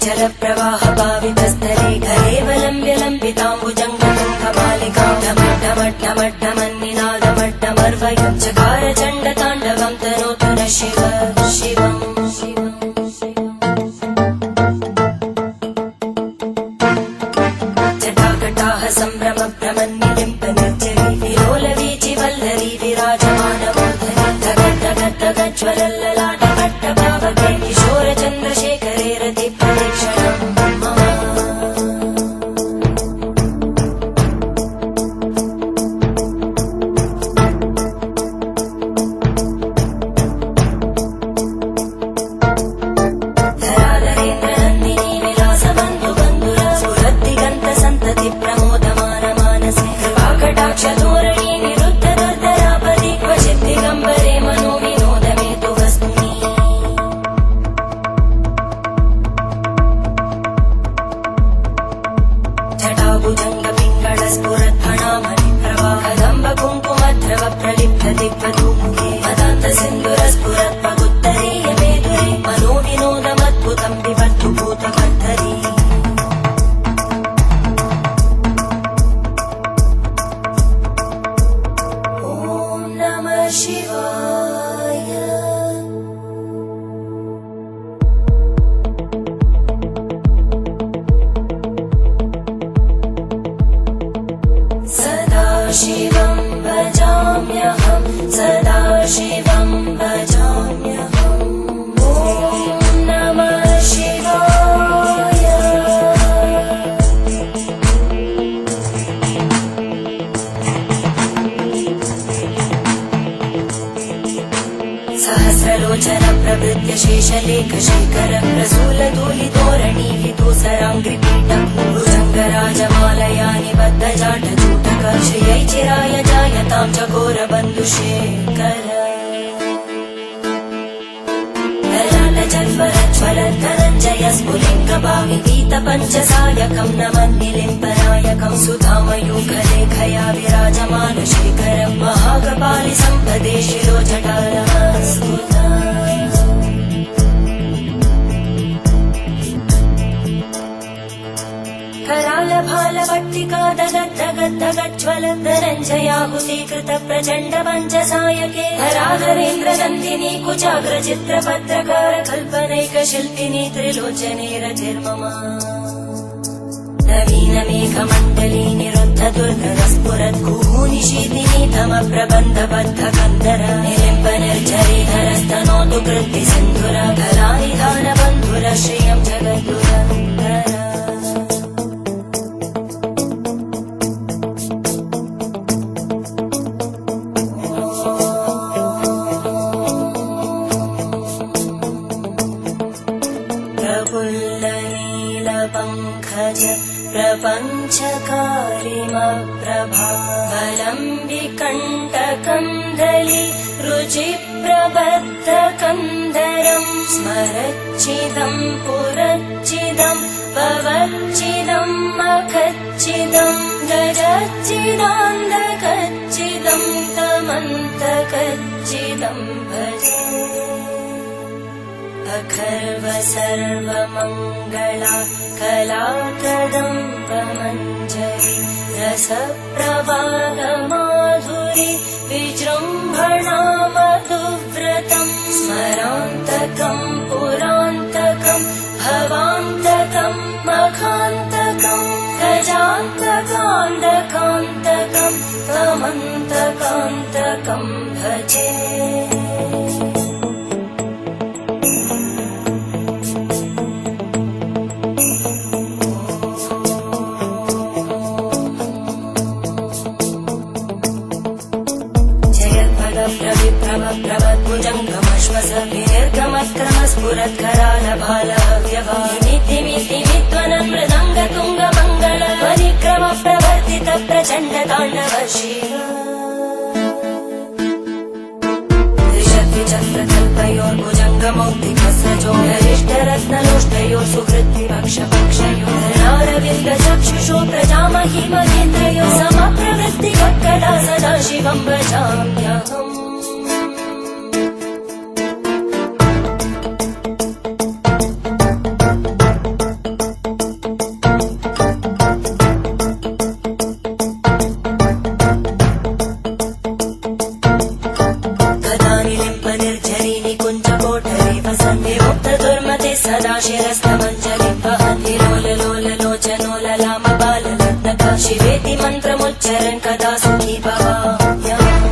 जलप्रवाहभावितस्थले घरेवलम्ब्यलम्बिताम्बुजङ्गमन्निनादमट्टमर्वयं चकारचण्डताण्डवं तनोतु न शिव शिवम् जटाकटाः सम्भ्रमभ्रमन्निलिम्पनिर्जरी विलोलवीचि वल्लरी विराजमानमूर्धनि धगद्धगद्धगज्ज्वलल्ललाटपट्टभावके किशोरचन्द्रशेखरे रतिप्रदक्षिणम् प्रलिप्तदिग्वधूमुखे मदान्तसिन्धुरस्फुरत्पगुत्तरीयमेधुरे मनोविनोदमद्भुतं विबद्धु भूतकर्तरी ॐ नमः शिवाय। सदाशिवं भजाम्यहं सदाशिवं भजाम्यहम् ॐ नमः शिवाय। सहस्रलोचन प्रभृत्य शेषलेखशेखर प्रसूलधूलितोरणी विदूसराङ्घ्रिपीठं भुजङ्गराजमालया निबद्धजाटजूटक श्रियै चिराय जायतां चकोरबन्धुशेखर ललाटजल्परज्वलद्धनञ्जय स्फुलिङ्गभाविगीतपञ्चसायकं नमन्निलिम्पनायकं सुधामयूखलेखया विराजमानशेखरं महाकपालि सम्पदे शिरोजटालहस्तुता करालभालभट्टिका दगद्धगद्धगज्ज्वलद्धनञ्जयाहुतीकृत प्रचण्ड पञ्चसायके हराधरेन्द्रनन्दिनी कुचाग्रचित्रपत्रकार कल्पनैकशिल्पिनी त्रिलोचने रतिर्मम नवीनमेघमण्डली निरुद्ध दुर्गरस्फुरद्गूनिशीतिनी तमप्रबन्धबद्धकन्दर निलिम्पनिर्झरीधरस्तनोतु कृत्तिसिन्धुर कलानिधानबन्धुर श्रियं जगद्दुरन्तर प्रफुल्लनीलपङ्कज प्रपञ्चकारिमप्रभावलं विकण्टकन्दली रुचिप्रबद्धकन्दरं स्मरच्चिदं पुरच्चिदं पवच्चिदं मखच्चिदं गजच्चिदान्धकच्चिदं तमन्तकच्चिदं भजे अखर्व सर्वमङ्गला कलाकदम्बमञ्जरी रसप्रवाहमाधुरी विजृम्भणा मधुव्रतं स्मरान्तकं पुरान्तकं भवान्तकं मखान्तकं गजान्तकान्तकान्तकं तमन्तकान्तकं भजे प्रविप्रभभ्रवद्भुजङ्गमश्वस विनिर्गमत्क्रमस्फुरत्कराल ताण्डव शिव त्रिशक्तिचक्रकल्पयोर्भुजङ्गमौक्तिकस्रजोगरिष्ठरत्नलोष्टयोः सुहृद्विपक्षपक्षयोः धरणारविन्दचक्षुषो प्रजामहि महेन्द्रयोः समप्रवृत्तिवक्कला सदा शिवं भजाम्यहम् सदा शिरस्तमञ्जलिं वहन्ति लोललोललोचनोललामबालरत्नका शिवेति मन्त्रमुच्चरन् कदा सुखी भवाम्यहम्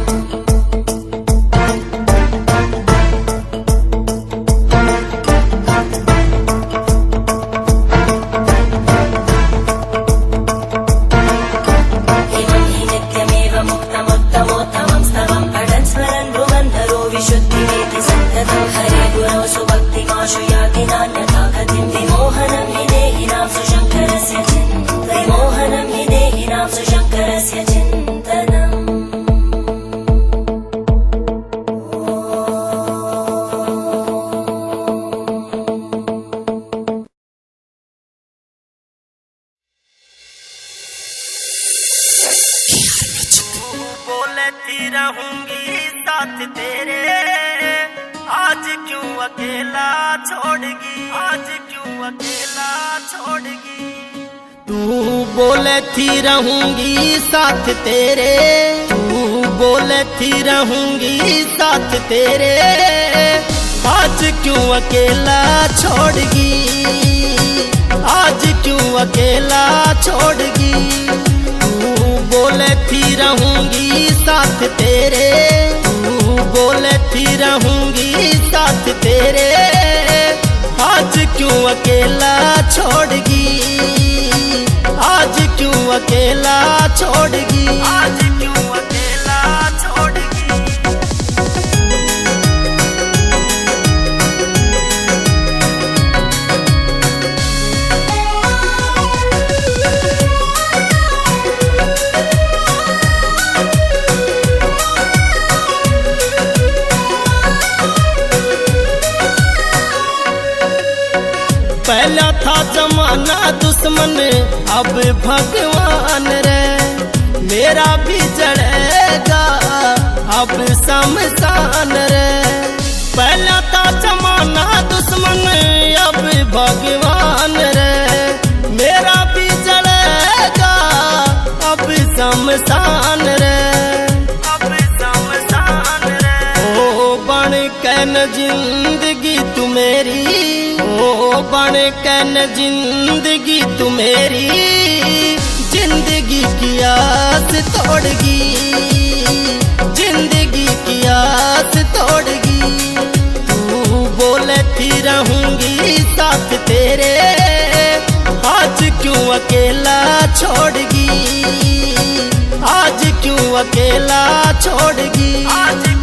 इमं हि नित्यमेव मुक्तमुत्तमोत्तमं स्तवं पठन् स्मरन् भ्रुवन्धरो विशुद्धिमेति सन्ततं हरे गुरौ सुभक्तिमाशु याति नान्यथा गतिं विमोहनं हि देहिनां सुशङ्करस्य चिन्तनं विमोहनं हि देहिनां सुशङ्करस्य चिन्तनम् बोलती रहूंगी साथ तेरे आज क्यों अकेला छोड़गी आज क्यों अकेला छोड़गी तू बोलती रहूंगी साथ तेरे तू बोलती रहूंगी साथ तेरे आज क्यों अकेला छोड़गी आज क्यों अकेला छोड़गी बोलती रहूंगी साथ तेरे तू बोलती रहूंगी साथ तेरे आज क्यों अकेला छोड़गी आज क्यों अकेला छोड़गी आज क्यों अकेला छोड़गी पहला था जमाना दुश्मन अब भगवान रे मेरा भी जड़ेगा अब शमशान रे पहला था जमाना दुश्मन अब भगवान रे मेरा भी जड़ेगा अब शमशान रे अब शमशान रे ओ बन कैन जिंदगी तू मेरी ओ बन कैन जिंदगी तू मेरी जिंदगी की आस तोड़गी जिंदगी की आस तोड़गी तू बोलती रहूंगी साथ तेरे आज क्यों अकेला छोड़गी आज क्यों अकेला छोड़गी आज